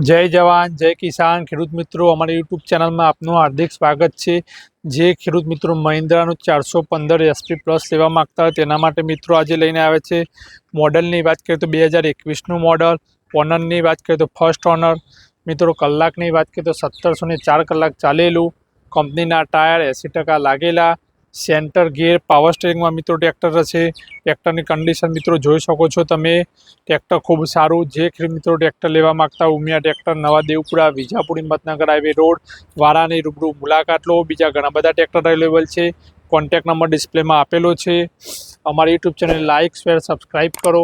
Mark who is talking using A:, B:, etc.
A: जय जवान जय किसान ખેડૂત મિત્રો અમારી યુટ્યુબ ચેનલમાં આપનું હાર્દિક સ્વાગત છે। જે ખેડૂત મિત્રો મહિન્દ્રાનું 415 SP પ્લસ લેવા માંગતા હોય તેના માટે મિત્રો આજે લઈને આવે છે। મોડલની વાત કરીએ તો 2021નું મોડલ, ઓનરની વાત કરીએ તો ફર્સ્ટ ઓનર, મિત્રો કલાકની વાત કરીએ તો 1704 કલાક ચાલેલું, કંપનીના ટાયર 80% લાગેલા, સેન્ટર ગિયર પાવર સ્ટીરિંગમાં મિત્રો ટ્રેક્ટર છે। ટ્રેક્ટરની કન્ડિશન મિત્રો જોઈ શકો છો તમે। ટ્રેક્ટર ખૂબ સારું। જે મિત્રો ટ્રેક્ટર લેવા માગતા ઉમિયા ટ્રેક્ટર, નવા દેવપુરા, વિજાપુર, હિંમતનગર હાઈવે રોડ, વારાની રૂબરૂ મુલાકાત લો। બીજા ઘણા બધા ટ્રેક્ટર અવેલેબલ છે। કોન્ટેક્ટ નંબર ડિસ્પ્લેમાં આપેલો છે। અમારી YouTube channel like, share, subscribe કરો।